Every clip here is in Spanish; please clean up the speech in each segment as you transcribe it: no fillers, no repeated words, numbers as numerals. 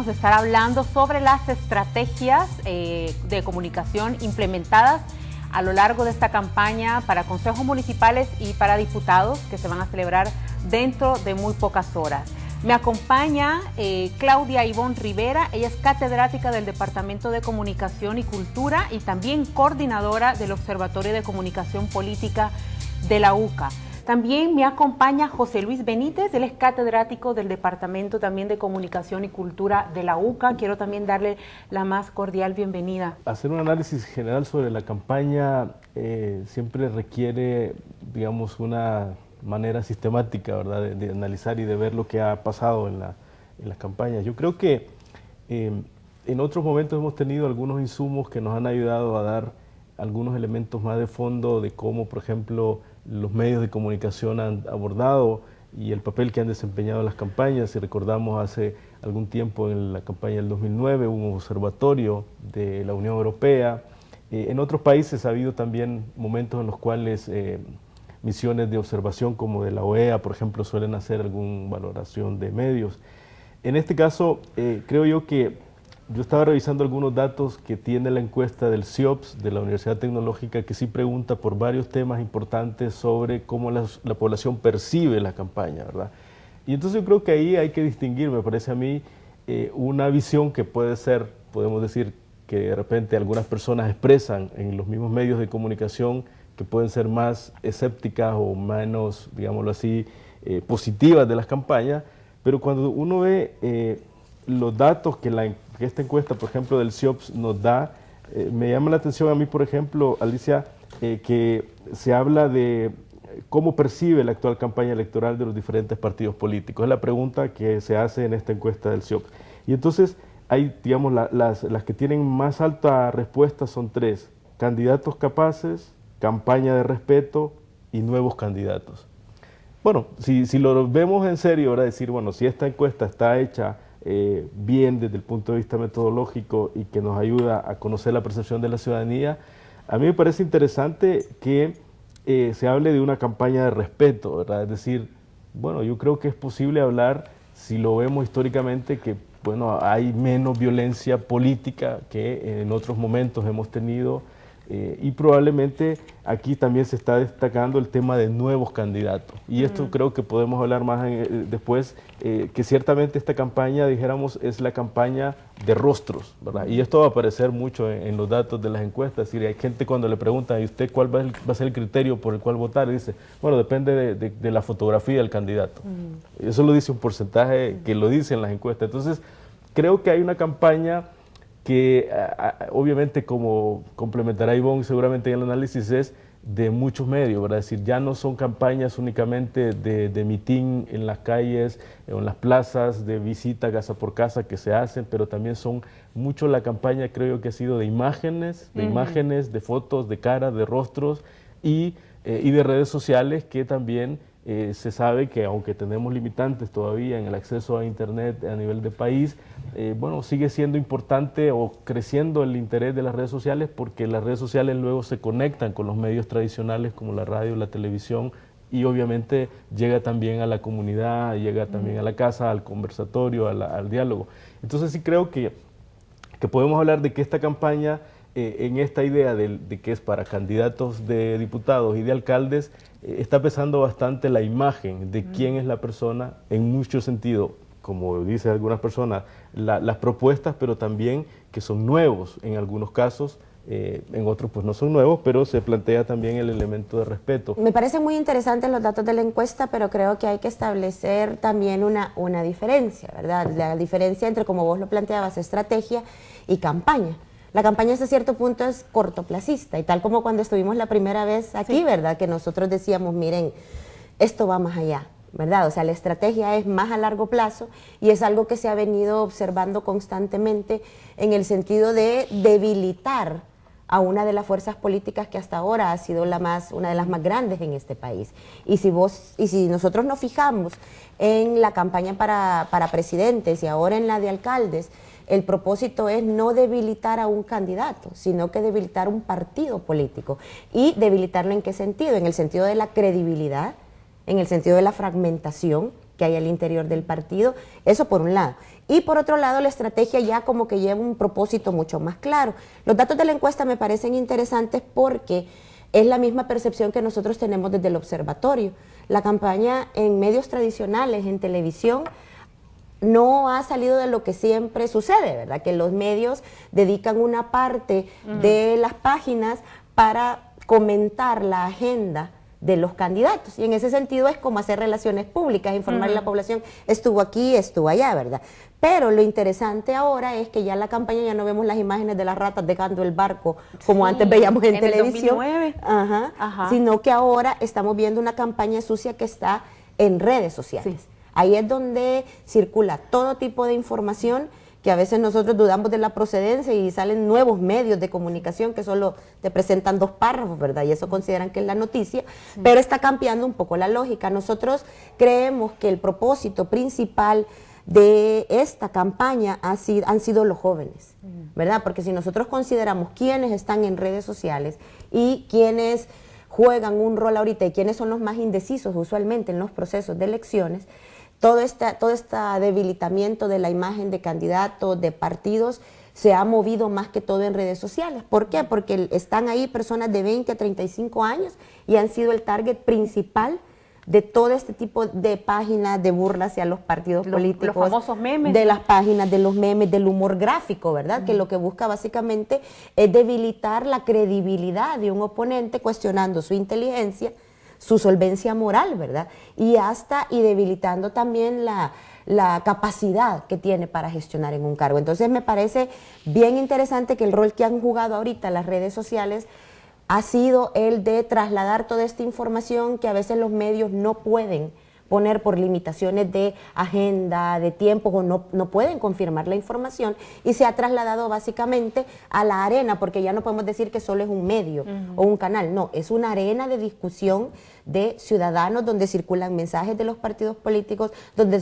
a estar hablando sobre las estrategias de comunicación implementadas a lo largo de esta campaña para consejos municipales y para diputados que se van a celebrar dentro de muy pocas horas. Me acompaña Claudia Ivonne Rivera, ella es catedrática del Departamento de Comunicación y Cultura y también coordinadora del Observatorio de Comunicación Política de la UCA. También me acompaña José Luis Benítez, él es catedrático del Departamento también de Comunicación y Cultura de la UCA. Quiero también darle la más cordial bienvenida. Hacer un análisis general sobre la campaña siempre requiere, digamos, una manera sistemática, ¿verdad?, de analizar y de ver lo que ha pasado en las campañas. Yo creo que en otros momentos hemos tenido algunos insumos que nos han ayudado a dar algunos elementos más de fondo de cómo, por ejemplo, los medios de comunicación han abordado y el papel que han desempeñado en las campañas. Si recordamos, hace algún tiempo en la campaña del 2009 hubo un observatorio de la Unión Europea. En otros países ha habido también momentos en los cuales misiones de observación como de la OEA, por ejemplo, suelen hacer alguna valoración de medios. En este caso, creo yo que yo estaba revisando algunos datos que tiene la encuesta del CIOPS, de la Universidad Tecnológica, que sí pregunta por varios temas importantes sobre cómo la población percibe la campaña, ¿verdad? Y entonces yo creo que ahí hay que distinguir, me parece a mí, una visión que puede ser, podemos decir, que de repente algunas personas expresan en los mismos medios de comunicación que pueden ser más escépticas o menos, digámoslo así, positivas de las campañas, pero cuando uno ve los datos que esta encuesta, por ejemplo, del CIOPS nos da, me llama la atención a mí, por ejemplo, Alicia, que se habla de cómo percibe la actual campaña electoral de los diferentes partidos políticos. Es la pregunta que se hace en esta encuesta del CIOPS. Y entonces hay, digamos, las que tienen más alta respuesta son tres: candidatos capaces, campaña de respeto y nuevos candidatos. Bueno, si lo vemos en serio, ahora decir, bueno, si esta encuesta está hecha bien desde el punto de vista metodológico y que nos ayuda a conocer la percepción de la ciudadanía, a mí me parece interesante que se hable de una campaña de respeto, ¿verdad? Es decir, bueno, yo creo que es posible hablar, si lo vemos históricamente, que bueno, hay menos violencia política que en otros momentos hemos tenido. Y probablemente aquí también se está destacando el tema de nuevos candidatos. Y esto creo que podemos hablar más después, que ciertamente esta campaña, dijéramos, es la campaña de rostros, ¿verdad? Y esto va a aparecer mucho en los datos de las encuestas. Es decir, hay gente cuando le preguntan, ¿y usted cuál va a ser el criterio por el cual votar? Y dice, bueno, depende de la fotografía del candidato. Eso lo dice un porcentaje que lo dice en las encuestas. Entonces, creo que hay una campaña que obviamente, como complementará Ivonne seguramente en el análisis, es de muchos medios, ¿verdad? Es decir, ya no son campañas únicamente de mitin en las calles o en las plazas, de visita casa por casa que se hacen, pero también son mucho la campaña, creo que ha sido de imágenes, de fotos, de caras, de rostros y de redes sociales, que también se sabe que aunque tenemos limitantes todavía en el acceso a Internet a nivel de país, bueno, sigue siendo importante o creciendo el interés de las redes sociales, porque las redes sociales luego se conectan con los medios tradicionales como la radio, la televisión, y obviamente llega también a la comunidad, llega también a la casa, al conversatorio, al diálogo. Entonces sí creo que podemos hablar de que esta campaña, en esta idea de que es para candidatos de diputados y de alcaldes, está pesando bastante la imagen de quién es la persona, en mucho sentido, como dicen algunas personas, las propuestas, pero también que son nuevos en algunos casos, en otros pues no son nuevos, pero se plantea también el elemento de respeto. Me parecen muy interesantes los datos de la encuesta, pero creo que hay que establecer también una diferencia, ¿verdad? La diferencia entre, como vos lo planteabas, estrategia y campaña. La campaña hasta cierto punto es cortoplacista, y tal como cuando estuvimos la primera vez aquí, ¿verdad? Que nosotros decíamos, miren, esto va más allá, ¿verdad? O sea, la estrategia es más a largo plazo y es algo que se ha venido observando constantemente en el sentido de debilitar a una de las fuerzas políticas que hasta ahora ha sido una de las más grandes en este país. Y si nosotros nos fijamos en la campaña para presidentes y ahora en la de alcaldes, el propósito es no debilitar a un candidato, sino que debilitar un partido político. ¿Y debilitarlo en qué sentido? En el sentido de la credibilidad, en el sentido de la fragmentación, que hay al interior del partido. Eso por un lado. Y por otro lado, la estrategia ya como que lleva un propósito mucho más claro. Los datos de la encuesta me parecen interesantes porque es la misma percepción que nosotros tenemos desde el observatorio. La campaña en medios tradicionales, en televisión, no ha salido de lo que siempre sucede, ¿verdad? Que los medios dedican una parte de las páginas para comentar la agenda de los candidatos. Y en ese sentido es como hacer relaciones públicas, informar a la población, estuvo aquí, estuvo allá, ¿verdad? Pero lo interesante ahora es que ya en la campaña ya no vemos las imágenes de las ratas dejando el barco como antes veíamos en televisión, el 2009. Sino que ahora estamos viendo una campaña sucia que está en redes sociales. Sí. Ahí es donde circula todo tipo de información que a veces nosotros dudamos de la procedencia y salen nuevos medios de comunicación que solo te presentan 2 párrafos, ¿verdad? Y eso consideran que es la noticia, pero está cambiando un poco la lógica. Nosotros creemos que el propósito principal de esta campaña han sido los jóvenes, ¿verdad? Porque si nosotros consideramos quiénes están en redes sociales y quiénes juegan un rol ahorita y quiénes son los más indecisos usualmente en los procesos de elecciones, todo este debilitamiento de la imagen de candidatos, de partidos, se ha movido más que todo en redes sociales. ¿Por qué? Porque están ahí personas de 20 a 35 años y han sido el target principal de todo este tipo de páginas de burla hacia los partidos políticos. Los famosos memes. De las páginas, de los memes, del humor gráfico, ¿verdad? Que lo que busca básicamente es debilitar la credibilidad de un oponente cuestionando su inteligencia, su solvencia moral, ¿verdad? Y debilitando también la capacidad que tiene para gestionar en un cargo. Entonces me parece bien interesante que el rol que han jugado ahorita las redes sociales ha sido el de trasladar toda esta información que a veces los medios no pueden poner por limitaciones de agenda, de tiempo, o no pueden confirmar la información, y se ha trasladado básicamente a la arena, porque ya no podemos decir que solo es un medio o un canal, no, es una arena de discusión de ciudadanos donde circulan mensajes de los partidos políticos, donde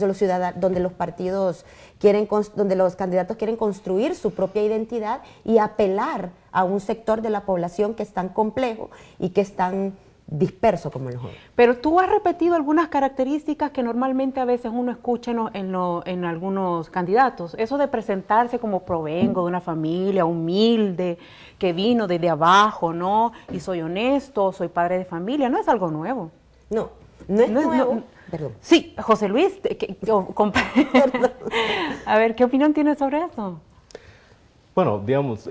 los candidatos quieren construir su propia identidad y apelar a un sector de la población que es tan complejo y que es tan disperso como los jóvenes. Pero tú has repetido algunas características que normalmente a veces uno escucha en algunos candidatos. Eso de presentarse como provengo de una familia humilde, que vino desde abajo, ¿no? Y soy honesto, soy padre de familia, no es algo nuevo. No, no es nuevo. Perdón. Sí, José Luis, a ver, ¿qué opinión tienes sobre eso? Bueno, digamos,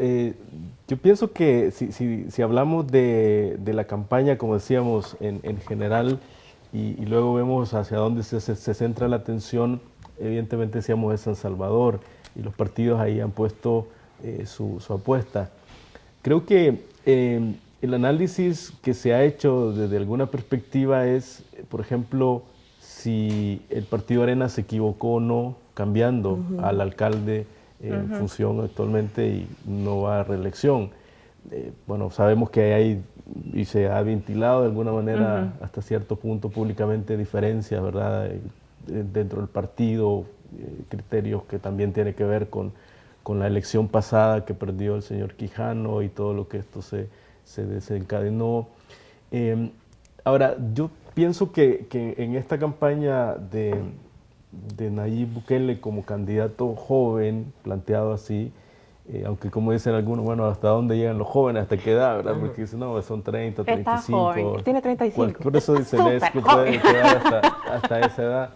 yo pienso que si hablamos de la campaña, como decíamos, en general, y luego vemos hacia dónde se centra la atención, evidentemente decíamos es San Salvador, y los partidos ahí han puesto su apuesta. Creo que el análisis que se ha hecho desde alguna perspectiva es, por ejemplo, si el Partido Arena se equivocó o no cambiando al alcalde en función actualmente y no va a reelección. Bueno, sabemos que hay, y se ha ventilado de alguna manera hasta cierto punto públicamente, diferencias, ¿verdad? Dentro del partido, criterios que también tienen que ver con la elección pasada que perdió el señor Quijano y todo lo que esto se desencadenó. Ahora, yo pienso que en esta campaña de Nayib Bukele como candidato joven, planteado así, aunque como dicen algunos, bueno, ¿hasta dónde llegan los jóvenes? ¿Hasta qué edad? ¿Verdad? Porque dicen, no, son 30, 35. Está joven, tiene 35. Por eso dicen es que puede quedar hasta esa edad.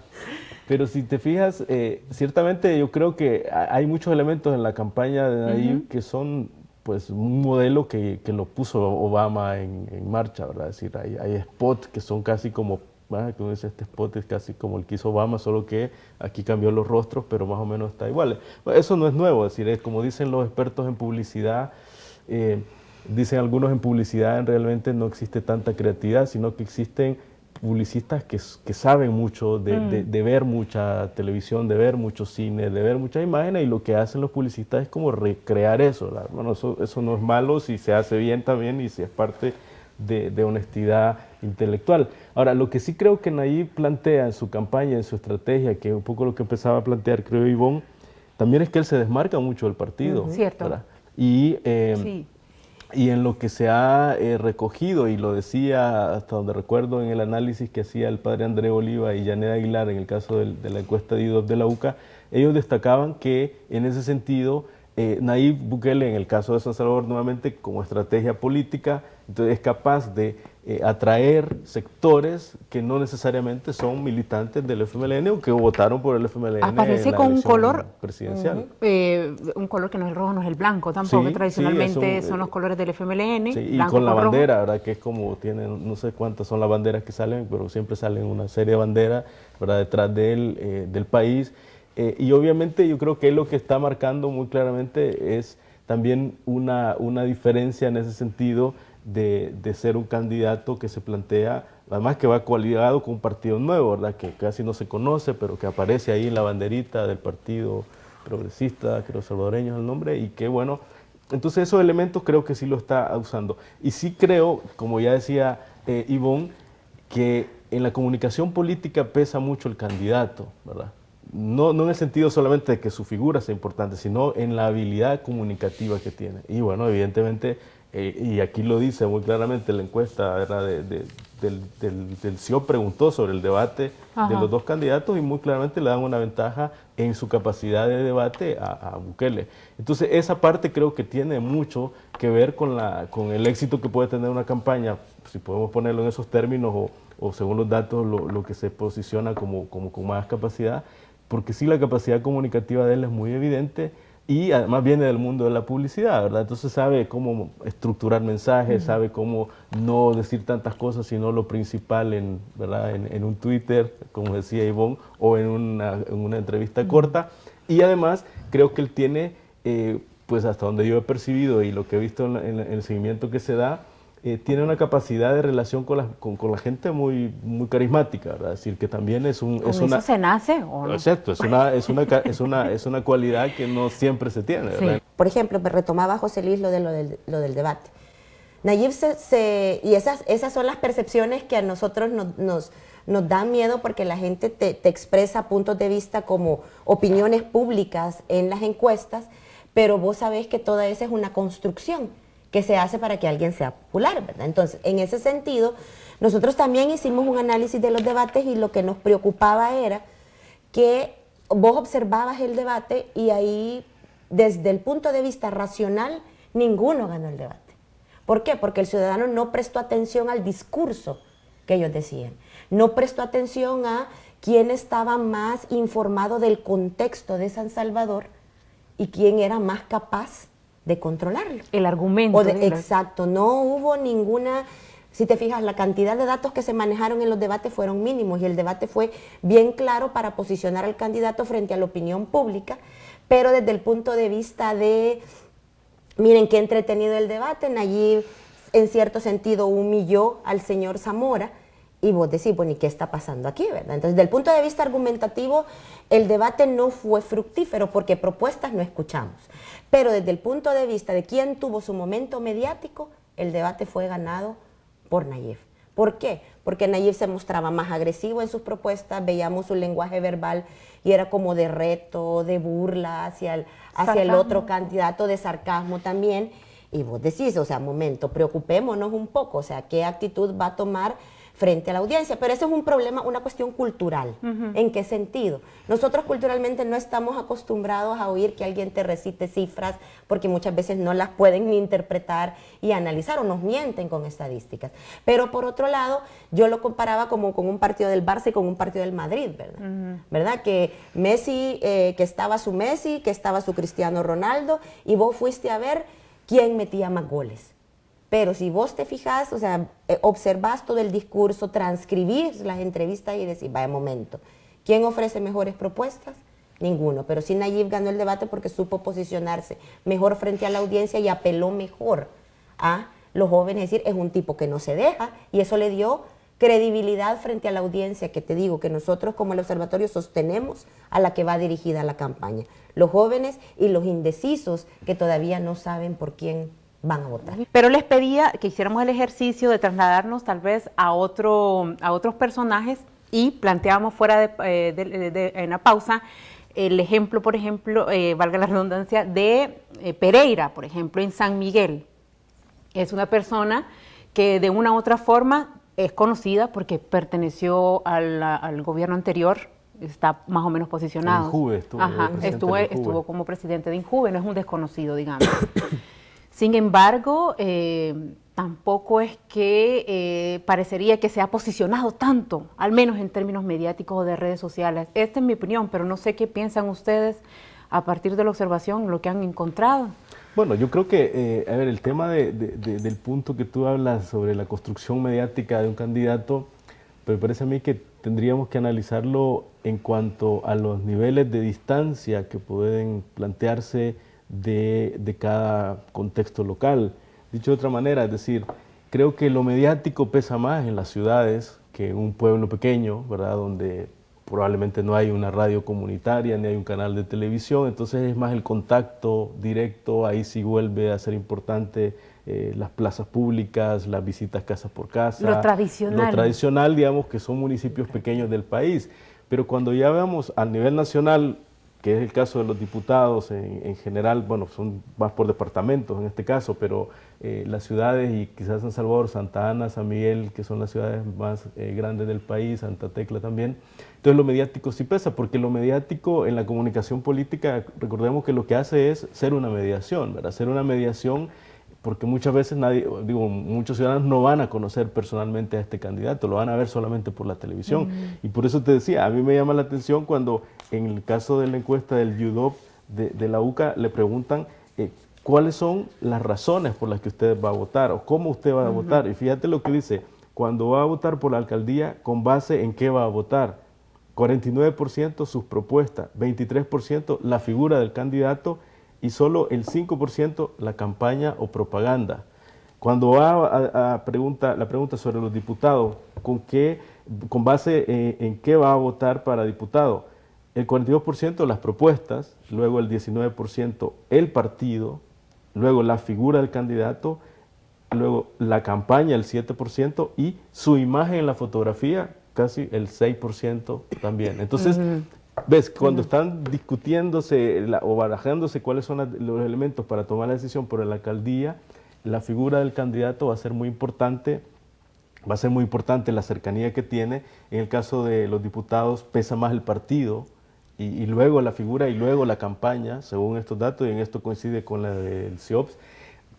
Pero si te fijas, ciertamente yo creo que hay muchos elementos en la campaña de Nayib que son pues un modelo que lo puso Obama en marcha, ¿verdad? Es decir, hay spots que son casi como, como dice, este spot es casi como el que hizo Obama, solo que aquí cambió los rostros, pero más o menos está igual. Bueno, eso no es nuevo, es decir, es como dicen los expertos en publicidad, dicen algunos en publicidad, realmente no existe tanta creatividad, sino que existen publicistas que saben mucho de ver mucha televisión, de ver mucho cine, de ver muchas imágenes, y lo que hacen los publicistas es como recrear eso, ¿verdad? Bueno, eso no es malo si se hace bien también y si es parte de honestidad intelectual. Ahora, lo que sí creo que Nayib plantea en su campaña, en su estrategia, que es un poco lo que empezaba a plantear, creo, Ivonne, también es que él se desmarca mucho del partido. Cierto. ¿verdad? Y sí. y en lo que se ha recogido, y lo decía hasta donde recuerdo en el análisis que hacía el padre André Oliva y Janet Aguilar en el caso de la encuesta de IDOP de la UCA, ellos destacaban que en ese sentido Nayib Bukele, en el caso de San Salvador nuevamente, como estrategia política, entonces es capaz de atraer sectores que no necesariamente son militantes del FMLN o que votaron por el FMLN. Aparece en la con un color presidencial. Un color que no es el rojo, no es el blanco tampoco, Sí, que tradicionalmente sí, son los colores del FMLN. Sí, y blanco con la rojo. bandera, ¿verdad? Que es como tienen, no sé cuántas son las banderas que salen, pero siempre salen una serie de banderas, ¿verdad? Detrás del país. Y obviamente yo creo que él lo que está marcando muy claramente es también una diferencia en ese sentido de ser un candidato que se plantea, además que va coaligado con un partido nuevo, ¿verdad? Que casi no se conoce, pero que aparece ahí en la banderita del Partido Progresista, creo salvadoreño es el nombre, y que bueno, entonces esos elementos creo que sí lo está usando. Y sí creo, como ya decía Ivonne, que en la comunicación política pesa mucho el candidato, ¿verdad? No en el sentido solamente de que su figura sea importante, sino en la habilidad comunicativa que tiene. Y bueno, evidentemente, y aquí lo dice muy claramente la encuesta, ¿verdad? Del CIO preguntó sobre el debate de los dos candidatos y muy claramente le dan una ventaja en su capacidad de debate a Bukele. Entonces esa parte creo que tiene mucho que ver con el éxito que puede tener una campaña, si podemos ponerlo en esos términos o según los datos lo que se posiciona como con más capacidad, porque sí la capacidad comunicativa de él es muy evidente y además viene del mundo de la publicidad, ¿verdad? Entonces sabe cómo estructurar mensajes, sabe cómo no decir tantas cosas, sino lo principal ¿verdad? En un Twitter, como decía Ivonne, o en una entrevista corta. Y además creo que él tiene, pues hasta donde yo he percibido y lo que he visto en el seguimiento que se da, tiene una capacidad de relación con la gente muy carismática, ¿verdad? Es decir, que también es una... ¿Eso se nace o no? Exacto, es una cualidad que no siempre se tiene, ¿verdad? Sí. Por ejemplo, me retomaba José Luis lo del debate. Nayib y esas son las percepciones que a nosotros nos dan miedo porque la gente te expresa puntos de vista como opiniones públicas en las encuestas, pero vos sabés que toda esa es una construcción que se hace para que alguien sea popular, ¿verdad? Entonces, en ese sentido, nosotros también hicimos un análisis de los debates y lo que nos preocupaba era que vos observabas el debate y ahí, desde el punto de vista racional, ninguno ganó el debate. ¿Por qué? Porque el ciudadano no prestó atención al discurso que ellos decían, no prestó atención a quién estaba más informado del contexto de San Salvador y quién era más capaz de controlarlo. El argumento. Exacto, no hubo ninguna, si te fijas, la cantidad de datos que se manejaron en los debates fueron mínimos y el debate fue bien claro para posicionar al candidato frente a la opinión pública, pero desde el punto de vista de, miren qué entretenido el debate, Nayib en cierto sentido humilló al señor Zamora, y vos decís, bueno, ¿y qué está pasando aquí, verdad? Entonces, desde el punto de vista argumentativo, el debate no fue fructífero porque propuestas no escuchamos. Pero desde el punto de vista de quién tuvo su momento mediático, el debate fue ganado por Nayib. ¿Por qué? Porque Nayib se mostraba más agresivo en sus propuestas, veíamos su lenguaje verbal y era como de reto, de burla hacia el otro candidato, de sarcasmo también. Y vos decís, o sea, momento, preocupémonos un poco, o sea, ¿qué actitud va a tomar frente a la audiencia? Pero ese es un problema, una cuestión cultural. ¿En qué sentido? Nosotros culturalmente no estamos acostumbrados a oír que alguien te recite cifras porque muchas veces no las pueden ni interpretar y analizar o nos mienten con estadísticas. Pero por otro lado, yo lo comparaba como con un partido del Barça y con un partido del Madrid, ¿verdad? ¿Verdad? Que Messi, que estaba su Messi, que estaba su Cristiano Ronaldo y vos fuiste a ver quién metía más goles. Pero si vos te fijas, o sea, observás todo el discurso, transcribís las entrevistas y decís, vaya momento, ¿quién ofrece mejores propuestas? Ninguno, pero sí Nayib ganó el debate porque supo posicionarse mejor frente a la audiencia y apeló mejor a los jóvenes, es decir, es un tipo que no se deja y eso le dio credibilidad frente a la audiencia, que te digo que nosotros como el observatorio sostenemos a la que va dirigida la campaña, los jóvenes y los indecisos que todavía no saben por quién van a votar. Pero les pedía que hiciéramos el ejercicio de trasladarnos tal vez a otros personajes y planteábamos fuera en la pausa el ejemplo, por ejemplo, valga la redundancia, de Pereira, por ejemplo, en San Miguel. Es una persona que de una u otra forma es conocida porque perteneció al gobierno anterior, está más o menos posicionado. Injuve estuvo como presidente de Injuve, no es un desconocido, digamos. Sin embargo, tampoco es que parecería que se ha posicionado tanto, al menos en términos mediáticos o de redes sociales. Esta es mi opinión, pero no sé qué piensan ustedes a partir de la observación, lo que han encontrado. Bueno, yo creo que, a ver, el tema del punto que tú hablas sobre la construcción mediática de un candidato, me parece a mí que tendríamos que analizarlo en cuanto a los niveles de distancia que pueden plantearse de cada contexto local. Dicho de otra manera, es decir, creo que lo mediático pesa más en las ciudades que en un pueblo pequeño, ¿verdad?, donde probablemente no hay una radio comunitaria ni hay un canal de televisión, entonces es más el contacto directo, ahí sí vuelve a ser importante las plazas públicas, las visitas casa por casa. Lo tradicional. Lo tradicional, digamos, que son municipios pequeños del país. Pero cuando ya veamos a nivel nacional, que es el caso de los diputados en general, bueno, son más por departamentos en este caso, pero las ciudades y quizás San Salvador, Santa Ana, San Miguel, que son las ciudades más grandes del país, Santa Tecla también. Entonces lo mediático sí pesa, porque lo mediático en la comunicación política, recordemos que lo que hace es ser una mediación, ¿verdad? Ser una mediación porque muchas veces muchos ciudadanos no van a conocer personalmente a este candidato, lo van a ver solamente por la televisión. Y por eso te decía, a mí me llama la atención cuando en el caso de la encuesta del UDOP de la UCA le preguntan cuáles son las razones por las que usted va a votar o cómo usted va a votar. Y fíjate lo que dice, cuando va a votar por la alcaldía, ¿con base en qué va a votar? 49% sus propuestas, 23% la figura del candidato y solo el 5% la campaña o propaganda. Cuando va a la pregunta sobre los diputados, con base en qué va a votar para diputado, el 42% las propuestas, luego el 19% el partido, luego la figura del candidato, luego la campaña el 7% y su imagen en la fotografía casi el 6% también. Entonces, ves, cuando están discutiéndose o barajándose cuáles son los elementos para tomar la decisión por la alcaldía, la figura del candidato va a ser muy importante la cercanía que tiene. En el caso de los diputados pesa más el partido y luego la figura y luego la campaña, según estos datos, y en esto coincide con la del CIOPS.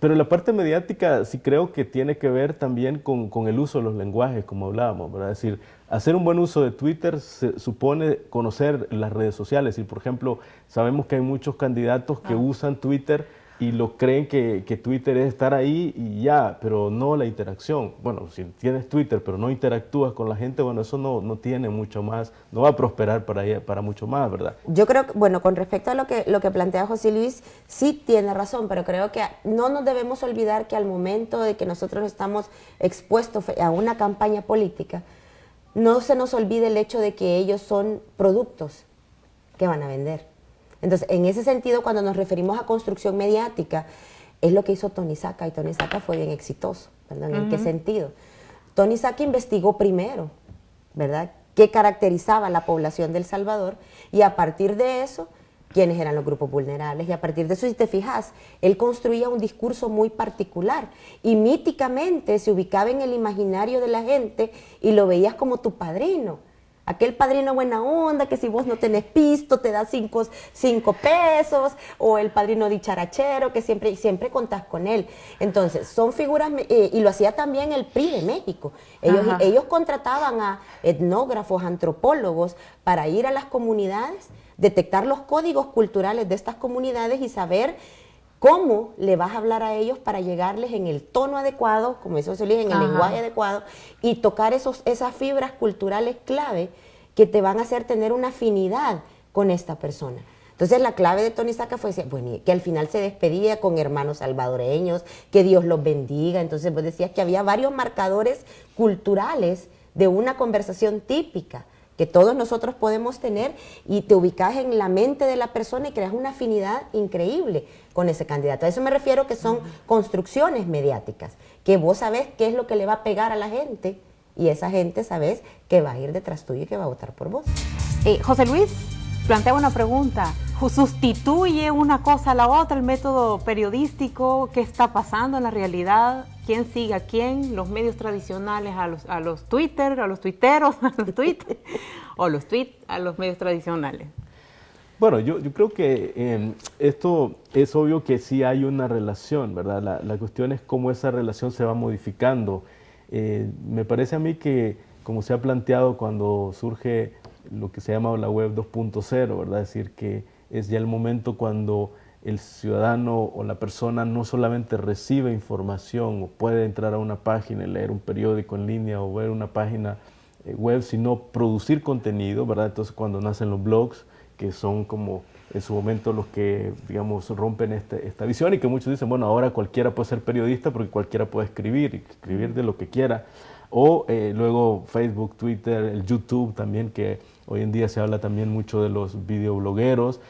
Pero la parte mediática sí creo que tiene que ver también con el uso de los lenguajes, como hablábamos, ¿verdad? Es decir, hacer un buen uso de Twitter supone conocer las redes sociales. Y por ejemplo, sabemos que hay muchos candidatos que usan Twitter y lo creen que Twitter es estar ahí y ya, pero no la interacción. Bueno, si tienes Twitter pero no interactúas con la gente, bueno, eso no tiene mucho más, no va a prosperar para mucho más, ¿verdad? Yo creo que, bueno, con respecto a lo que plantea José Luis, sí tiene razón, pero creo que no nos debemos olvidar que al momento de que nosotros estamos expuestos a una campaña política, no se nos olvide el hecho de que ellos son productos que van a vender. Entonces, en ese sentido, cuando nos referimos a construcción mediática, es lo que hizo Tony Saca, y Tony Saca fue bien exitoso, ¿verdad? ¿En qué sentido? Tony Saca investigó primero, ¿verdad?, qué caracterizaba a la población de El Salvador, y a partir de eso, quiénes eran los grupos vulnerables, y a partir de eso, si te fijas, él construía un discurso muy particular, y míticamente se ubicaba en el imaginario de la gente, y lo veías como tu padrino. Aquel padrino buena onda, que si vos no tenés pisto te da 5 pesos, o el padrino dicharachero, que siempre contás con él. Entonces, son figuras, y lo hacía también el PRI de México. Ellos contrataban a etnógrafos, antropólogos, para ir a las comunidades, detectar los códigos culturales de estas comunidades y saber cómo le vas a hablar a ellos para llegarles en el tono adecuado, como eso se dice, en el lenguaje adecuado, y tocar esas fibras culturales clave que te van a hacer tener una afinidad con esta persona. Entonces la clave de Tony Saca fue decir, bueno, que al final se despedía con hermanos salvadoreños, que Dios los bendiga. Entonces vos decías que había varios marcadores culturales de una conversación típica que todos nosotros podemos tener, y te ubicas en la mente de la persona y creas una afinidad increíble con ese candidato. A eso me refiero, que son construcciones mediáticas, que vos sabés qué es lo que le va a pegar a la gente, y esa gente sabés que va a ir detrás tuyo y que va a votar por vos. José Luis plantea una pregunta: ¿sustituye una cosa a la otra el método periodístico? ¿Qué está pasando en la realidad? quién sigue a quién, los medios tradicionales a los Twitter, a los tuiteros, a los tweets, o los tweets a los medios tradicionales. Bueno, yo creo que esto es obvio que sí hay una relación, ¿verdad? La cuestión es cómo esa relación se va modificando. Me parece a mí que, como se ha planteado cuando surge lo que se llama la web 2.0, ¿verdad? Es decir, que es ya el momento cuando el ciudadano o la persona no solamente recibe información o puede entrar a una página y leer un periódico en línea o ver una página web, sino producir contenido, ¿verdad? Entonces, cuando nacen los blogs, que son como en su momento los que, digamos, rompen esta visión, y que muchos dicen, bueno, ahora cualquiera puede ser periodista porque cualquiera puede escribir de lo que quiera. O luego Facebook, Twitter, el YouTube también, que hoy en día se habla también mucho de los videoblogueros.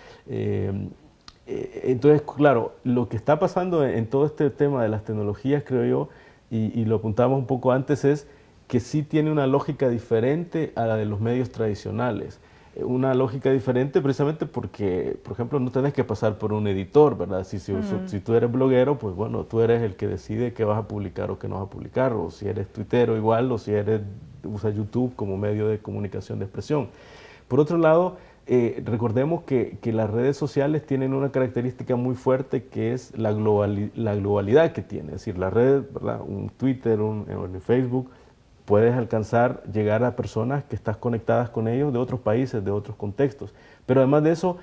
Entonces, claro, lo que está pasando en todo este tema de las tecnologías, creo yo, y lo apuntábamos un poco antes, es que sí tiene una lógica diferente a la de los medios tradicionales. Una lógica diferente precisamente porque, por ejemplo, no tenés que pasar por un editor, ¿verdad? Si tú eres bloguero, pues bueno, tú eres el que decide qué vas a publicar o qué no vas a publicar, o si eres tuitero igual, o si usas YouTube como medio de comunicación de expresión. Por otro lado, recordemos que las redes sociales tienen una característica muy fuerte, que es la globalidad que tiene. Es decir, las redes, ¿verdad? Un Twitter, un Facebook, puedes llegar a personas que estás conectadas con ellos de otros países, de otros contextos. Pero además de eso,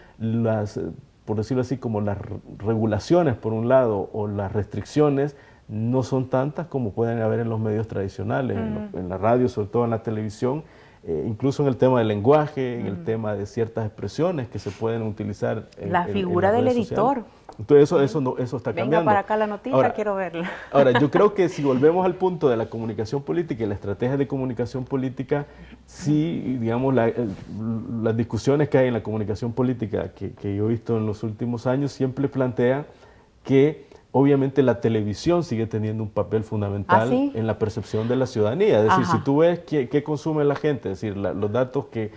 por decirlo así, como las regulaciones por un lado o las restricciones no son tantas como pueden haber en los medios tradicionales, en la radio, sobre todo en la televisión, incluso en el tema del lenguaje, en el tema de ciertas expresiones que se pueden utilizar la figura del editor. Entonces eso está cambiando. Venga para acá la noticia, ahora, quiero verla. Ahora, yo creo que si volvemos al punto de la comunicación política y la estrategia de comunicación política, sí, digamos, las discusiones que hay en la comunicación política que yo he visto en los últimos años siempre plantean que obviamente la televisión sigue teniendo un papel fundamental en la percepción de la ciudadanía. Es decir, si tú ves qué consume la gente, es decir, los datos que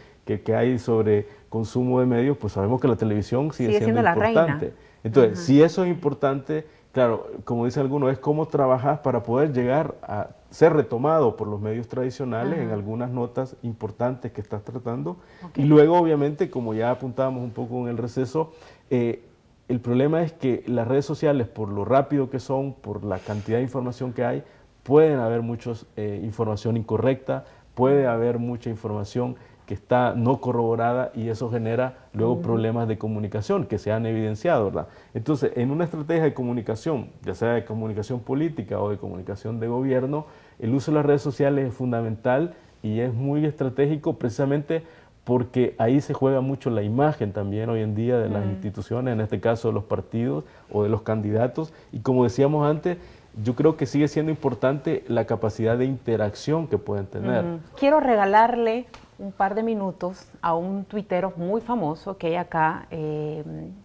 hay sobre consumo de medios, pues sabemos que la televisión sigue siendo importante. Reina. Entonces, si eso es importante, claro, como dice alguno, es cómo trabajas para poder llegar a ser retomado por los medios tradicionales en algunas notas importantes que estás tratando. Y luego, obviamente, como ya apuntábamos un poco en el receso, el problema es que las redes sociales, por lo rápido que son, por la cantidad de información que hay, pueden haber mucha información incorrecta, puede haber mucha información que está no corroborada, y eso genera luego problemas de comunicación que se han evidenciado, ¿verdad? Entonces, en una estrategia de comunicación, ya sea de comunicación política o de comunicación de gobierno, el uso de las redes sociales es fundamental y es muy estratégico precisamente porque ahí se juega mucho la imagen también hoy en día de las instituciones, en este caso de los partidos o de los candidatos, y como decíamos antes, yo creo que sigue siendo importante la capacidad de interacción que pueden tener. Quiero regalarle un par de minutos a un tuitero muy famoso que hay acá.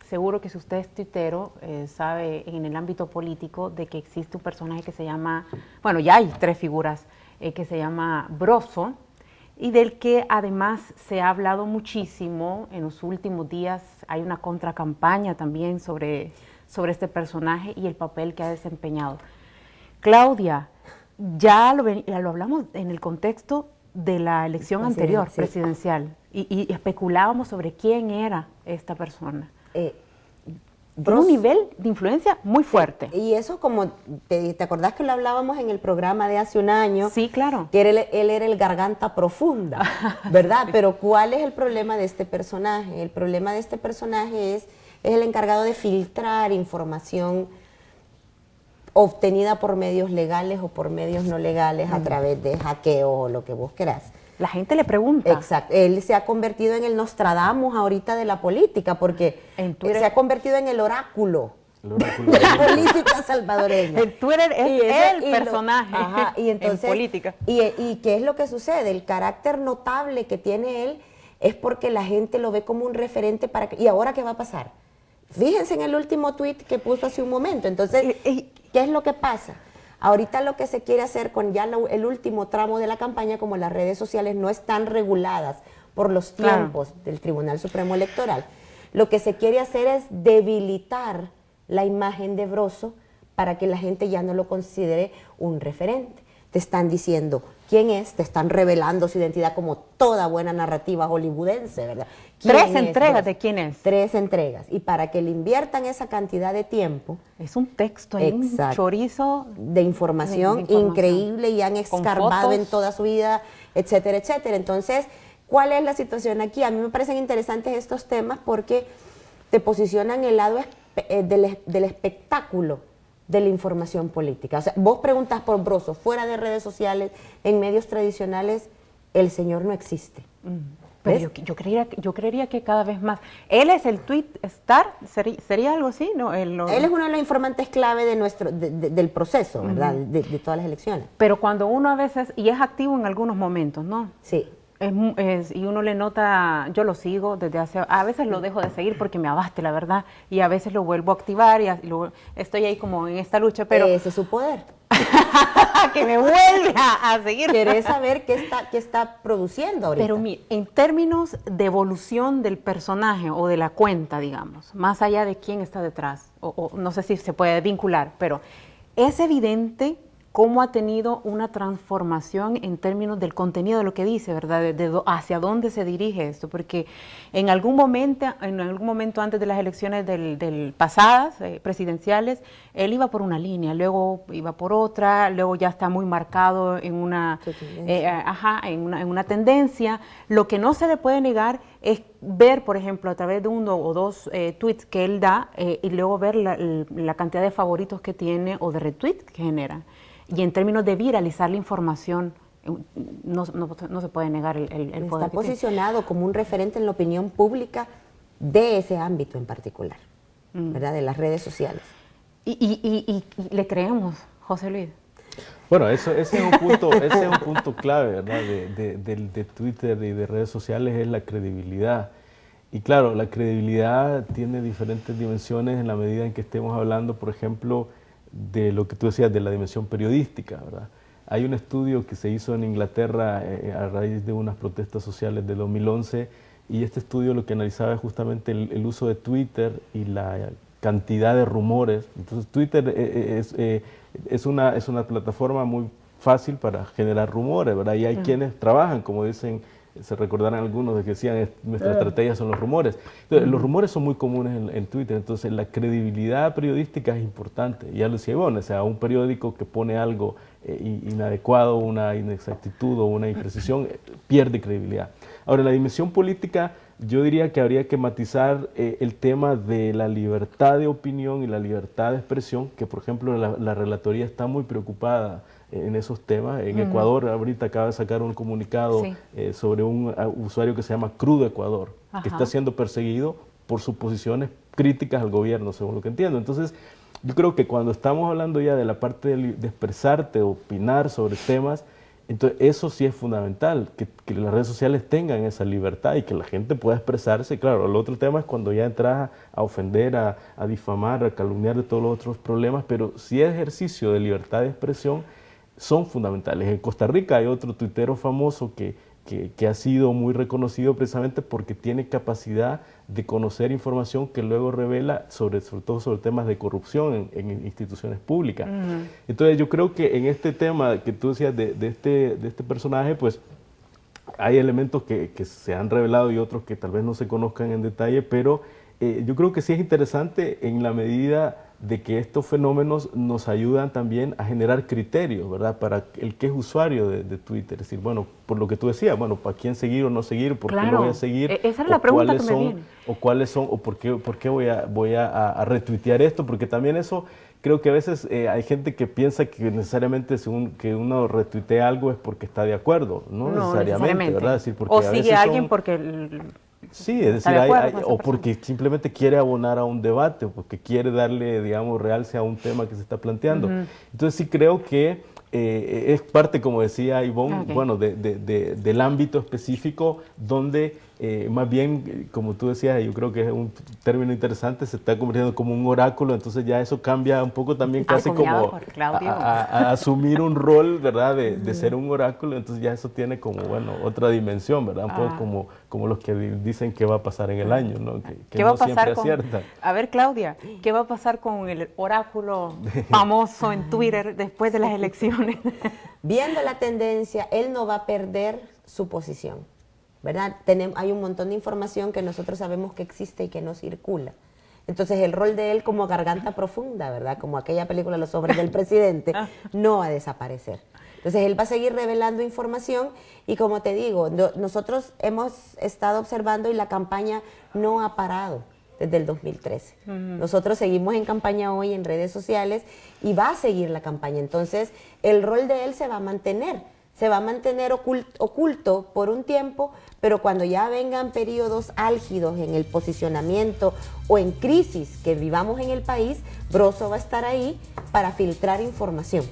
Seguro que si usted es tuitero, sabe en el ámbito político de que existe un personaje que se llama, bueno, ya hay 3 figuras, que se llama Broso, y del que además se ha hablado muchísimo en los últimos días. Hay una contracampaña también sobre este personaje y el papel que ha desempeñado. Claudia, ya lo hablamos en el contexto de la elección anterior, presidencial, y especulábamos sobre quién era esta persona. Tiene un nivel de influencia muy fuerte. Y eso, como te acordás que lo hablábamos en el programa de hace un año. Sí, claro. Que él era el garganta profunda, ¿verdad? Sí. Pero ¿cuál es el problema de este personaje? El problema de este personaje es el encargado de filtrar información obtenida por medios legales o por medios no legales a través de hackeo o lo que vos querás. La gente le pregunta. Exacto. Él se ha convertido en el Nostradamus ahorita de la política, porque se ha convertido en el oráculo de la política salvadoreña. El Twitter es el personaje y entonces, en política. ¿Y qué es lo que sucede? El carácter notable que tiene él es porque la gente lo ve como un referente para... ¿Y ahora qué va a pasar? Fíjense en el último tuit que puso hace un momento. Entonces, ¿qué es lo que pasa? Ahorita lo que se quiere hacer con ya el último tramo de la campaña, como las redes sociales no están reguladas por los tiempos del Tribunal Supremo Electoral, lo que se quiere hacer es debilitar la imagen de Broso para que la gente ya no lo considere un referente. Te están diciendo quién es, te están revelando su identidad como toda buena narrativa hollywoodense, ¿verdad? 3 entregas de quién es. 3 entregas. Y para que le inviertan esa cantidad de tiempo. Es un texto, hay un chorizo de información increíble y han escarbado en toda su vida, etcétera, etcétera. Entonces, ¿cuál es la situación aquí? A mí me parecen interesantes estos temas porque te posicionan el lado del espectáculo de la información política. O sea, vos preguntas por Broso, fuera de redes sociales, en medios tradicionales, el señor no existe. Pero yo creería que cada vez más. Él es el tweet star, ¿sería algo así? ¿No? Él es uno de los informantes clave del proceso, ¿verdad? De todas las elecciones. Pero cuando uno a veces, y es activo en algunos momentos, ¿no? Sí. Y uno le nota, yo lo sigo desde a veces lo dejo de seguir porque me abaste, la verdad, y a veces lo vuelvo a activar y estoy ahí como en esta lucha, pero... Ese es su poder. Que me vuelve a seguir. Querés saber qué está produciendo ahorita. Pero en términos de evolución del personaje o de la cuenta, digamos, más allá de quién está detrás, o no sé si se puede vincular, pero es evidente cómo ha tenido una transformación en términos del contenido de lo que dice, ¿verdad? Hacia dónde se dirige esto, porque en algún momento antes de las elecciones pasadas, presidenciales, él iba por una línea, luego iba por otra, luego ya está muy marcado en una tendencia. Lo que no se le puede negar es ver, por ejemplo, a través de 1 o 2 tweets que él da y luego ver la cantidad de favoritos que tiene o de retweets que genera. Y en términos de viralizar la información, no se puede negar el poder. Está posicionado como un referente en la opinión pública de ese ámbito en particular, ¿verdad? De las redes sociales. Y le creemos, José Luis. Bueno, ese es un punto clave, ¿verdad? De Twitter y de redes sociales, es la credibilidad. Y claro, la credibilidad tiene diferentes dimensiones en la medida en que estemos hablando, por ejemplo, de lo que tú decías, de la dimensión periodística, ¿verdad? Hay un estudio que se hizo en Inglaterra a raíz de unas protestas sociales de 2011, y este estudio lo que analizaba es justamente el uso de Twitter y la cantidad de rumores. Entonces Twitter es una plataforma muy fácil para generar rumores, ¿verdad? Y hay quienes trabajan, como dicen, se recordarán algunos de que decían, nuestra estrategia son los rumores. Entonces, los rumores son muy comunes en Twitter, entonces la credibilidad periodística es importante. Ya lo decía Ivonne, o sea, un periódico que pone algo inadecuado, una inexactitud o una imprecisión, pierde credibilidad. Ahora, en la dimensión política, yo diría que habría que matizar el tema de la libertad de opinión y la libertad de expresión, que por ejemplo la relatoría está muy preocupada en esos temas. En Ecuador ahorita acaba de sacar un comunicado sobre un usuario que se llama Crudo Ecuador, que está siendo perseguido por sus posiciones críticas al gobierno, según lo que entiendo. Entonces, yo creo que cuando estamos hablando ya de la parte de expresarte, opinar sobre temas, entonces eso sí es fundamental, que las redes sociales tengan esa libertad y que la gente pueda expresarse. Claro, el otro tema es cuando ya entras a ofender, a difamar, a calumniar, de todos los otros problemas, pero si es ejercicio de libertad de expresión, son fundamentales. En Costa Rica hay otro tuitero famoso que ha sido muy reconocido precisamente porque tiene capacidad de conocer información que luego revela sobre todo sobre temas de corrupción en instituciones públicas. Entonces yo creo que en este tema que tú decías de este personaje, pues hay elementos que se han revelado y otros que tal vez no se conozcan en detalle, pero yo creo que sí es interesante en la medida de que estos fenómenos nos ayudan también a generar criterios, ¿verdad? Para el que es usuario de Twitter. Es decir, bueno, por lo que tú decías, bueno, ¿para quién seguir o no seguir? ¿Por qué lo voy a seguir? Esa es la pregunta que me viene. O cuáles son, o por qué voy a retuitear esto, porque también eso, creo que a veces hay gente que piensa que necesariamente según que uno retuitee algo es porque está de acuerdo, no necesariamente, ¿verdad? Es decir, porque o sigue a alguien porque... Sí, es decir, o porque simplemente quiere abonar a un debate, o porque quiere darle, digamos, realce a un tema que se está planteando. Entonces sí creo que es parte, como decía Ivonne, bueno, del ámbito específico donde más bien, como tú decías, yo creo que es un término interesante, se está convirtiendo como un oráculo, entonces ya eso cambia un poco también casi como a asumir un rol, ¿verdad? De ser un oráculo, entonces ya eso tiene como, bueno, otra dimensión, ¿verdad? Un poco como los que dicen qué va a pasar en el año, ¿no? Que ¿Qué va no a pasar siempre aciertan. A ver, Claudia, ¿qué va a pasar con el oráculo famoso en Twitter después de las elecciones? Viendo la tendencia, él no va a perder su posición, ¿verdad? Hay un montón de información que nosotros sabemos que existe y que no circula. Entonces el rol de él como garganta profunda, ¿verdad? Como aquella película Los Hombres del Presidente, no va a desaparecer. Entonces él va a seguir revelando información y como te digo, nosotros hemos estado observando y la campaña no ha parado desde el 2013. Nosotros seguimos en campaña hoy en redes sociales y va a seguir la campaña. Entonces el rol de él se va a mantener oculto por un tiempo, pero cuando ya vengan periodos álgidos en el posicionamiento o en crisis que vivamos en el país, Broso va a estar ahí para filtrar información.